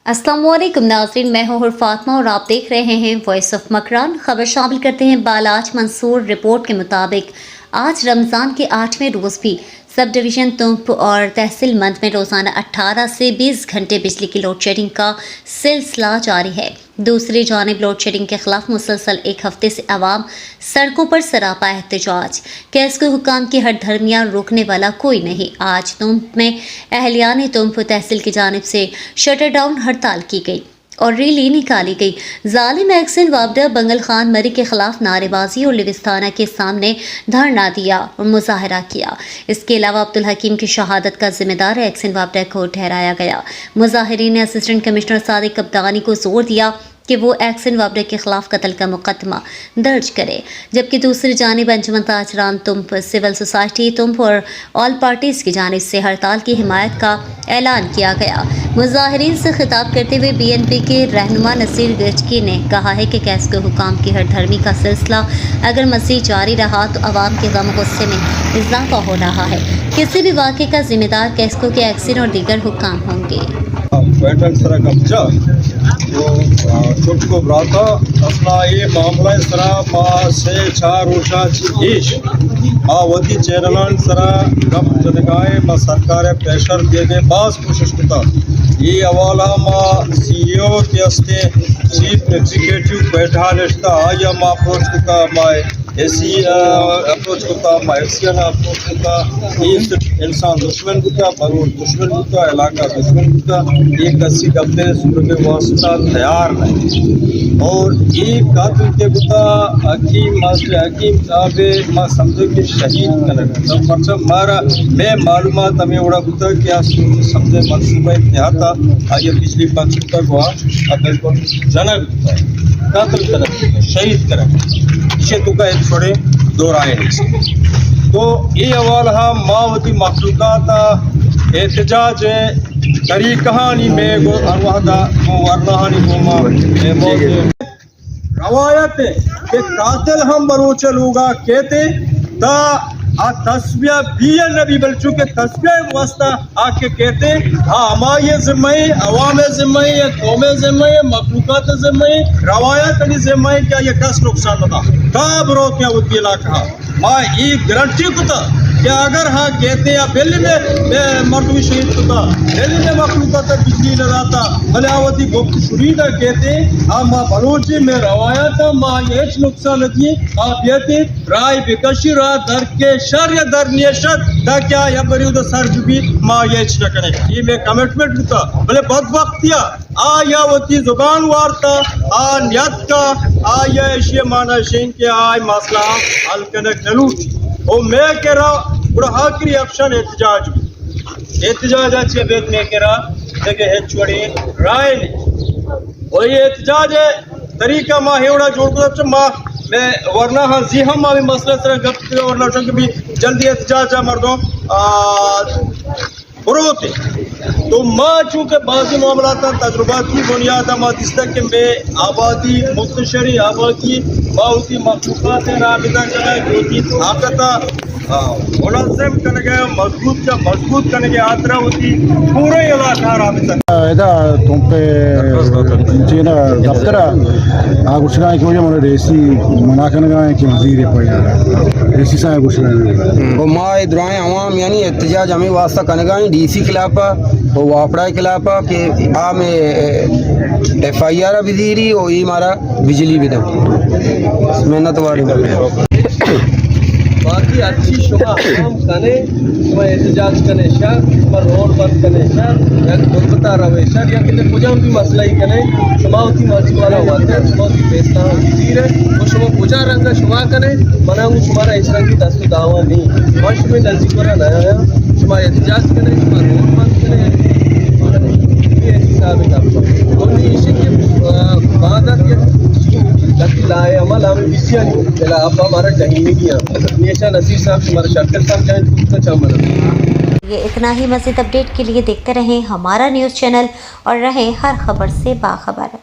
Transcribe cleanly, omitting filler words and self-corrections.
अस्सलाम वालेकुम नाज़रीन, मैं हूँ फातिमा और आप देख रहे हैं वॉइस ऑफ मकरान। खबर शामिल करते हैं बालाज मंसूर। रिपोर्ट के मुताबिक आज रमज़ान के 8वें रोज़ भी सब डिवीज़न तुंप और तहसील मंद में रोज़ाना 18 से 20 घंटे बिजली की लोड शेडिंग का सिलसिला जारी है। दूसरी जानिब लोड शेडिंग के खिलाफ मुसलसल एक हफ्ते से आवाम सड़कों पर सरापा एहतजाज। कैस के हुकाम की हर धर्मियाँ रोकने वाला कोई नहीं। आज तुंप में अहलियान तुंप तहसील की जानिब से शटर डाउन हड़ताल की गई और रैली निकाली गई। जालिम एक्सन वाबडा बंगल खान मरी के खिलाफ नारेबाजी और लिविस्ताना के सामने धरना दिया और मुजाहरा किया। इसके अलावा अब्दुल हकीम की शहादत का जिम्मेदार एक्सन वाबडा को ठहराया गया। मुजाहिरीन ने असिस्टेंट कमिश्नर सादिक कप्तानी को जोर दिया कि वो एक्सन वाबडा के खिलाफ कत्ल का मुकदमा दर्ज करे, जबकि दूसरी जानिब अंजुमन ताजरान तुंप, सिविल सोसाइटी तुंप और ऑल पार्टीज़ की जानिब से हड़ताल की हिमायत का ऐलान किया गया। मुजाहिरीन से खिताब करते हुए BNP के रहनुमा नसीर गचकी ने कहा है कि कैस के हुकाम की हर धर्मी का सिलसिला अगर मज़ीद जारी रहा तो आवाम के गम गुस्से में इजाफा हो रहा है। किसी भी वाक़े का जिम्मेदार कैस्को के एक्सन और दीगर हुकाम होंगे। बैठक सरा कब्जा को ब्राता असला ये मामला सरा मा से 4 रोशा चीज वती चेयरमैन सरा कब जनगाए मा सरकार प्रेशर देने बास कोशिश करता ये हवाला मा CEO के अस्ते चीफ एग्जीक्यूटिव बैठा निश्ता या मा अप्रोच करता मा ऐसी अप्रोच करता मा एक्शन अप्रोच करता ये इंसान दुश्मन होता बरूर दुश्मन होता इलाका दुश्मन होता एक कसी कब्जे सूर के वास्ता तैयार नहीं और एक कातिल के बुता हकीम मास्टर हकीम साहब मां समझो कि शहीद करना तब मतलब मारा मैं मालूमात हमें उड़ा बुता क्या समझे मंसूबा इत्तेहाद था आगे पिछली पंच तक हुआ अगर को जनक कातिल करना शहीद करना इसे तो का छोड़े दो राय तो ये अवाल हम मावती मखलूक़ात एहतजाज करी कहानी में गो अनवादा वो वरनाहानी गोमा रवायत के कातिल हम बरोचे लोगा कहते ता आ तस्बिया भी नबी बल चुके तस्बिया वास्ता आके कहते हाँ हमारे ज़िम्मे अवाम ज़िम्मे कौम ज़िम्मे मखलूक़ात ज़िम्मे रवायत अली ज़िम्मे क्या ये कस नुकसान होता कब रो क्या वकीला कहा माँ ये गारंटी कुता कि अगर हाँ कहते या पहले में मर्द शहीद होता पहले में मखलूक़ात बिजली लगाता भलावती गुप्त शुरीदा कहते हाँ माँ बलोची में रवायत माँ ये नुकसान दिए आप कहते राय बेकशी रहा दर के शर या दर नियशत दा क्या या बरीद सर भी माँ ये न करे ये में कमिटमेंट होता भले बहुत वक्त दिया या वती जुबान वारता नियत का या ऐसे माना शेन के आय मसला हल कनक नलूटी और मैं कह रहा बड़ा आखिरी ऑप्शन एहतजाज अच्छे बेद में कह रहा जगह है छोड़े राय ने और ये एहतजाज है तरीका माँ हेवड़ा जोड़ कर माँ मैं वरना हाँ जी हम अभी मसले तरह गप वरना शंक भी जल्दी एहतजाज है मर्दों होते तो माँ चूँकि बाज़ी मामला तजुर्बाती बुनियाद के में आबादी मुख्तशरी आबादी माउती मखलूक़ात राबिता होती ताकता मुनज़्ज़म करने के मजबूत करने के आतरा होती पूरे इलाका राबिता इधर तुम पे चीना दफ्तर आ कुछ ना क्यों जो रेसी मना करने का है कि वज़ीर है पर रेसी साहब कुछ ना वो माँ इधराएं आवाम यानी एहतजाज हमें वास्ता करने का DC खिलाफ वो वापड़ा के खिलाफ के आ में FIR वजीरी और ये हमारा बिजली भी मेहनत वाली बाकी अच्छी शुमा हम कने मैं एहतजाज कने शर पर रोड बंद कने शर या गुलबता रवेशर या कितने कुजाम भी मसला ही कने शुमावती मस्जिद वाला हुआ है शुमावती बेस्ता वजीर है वो शुमा कुजा रंग शुमा कने मना वो शुमारा इस रंग की दस्तु दावा नहीं वंश में नजदीक वाला नया शुमा एहतजाज कने शुमा रोड बंद कने ये ऐसी साबित आपको तो इसी के बादत या लाए अमल हमें विषय चला आप हमारा जहीमी किया निशा नसीर साहब हमारा शर्कत साहब जाए तो चामल ये इतना ही। मज़ीद अपडेट के लिए देखते रहें हमारा न्यूज़ चैनल और रहें हर खबर से बाखबर।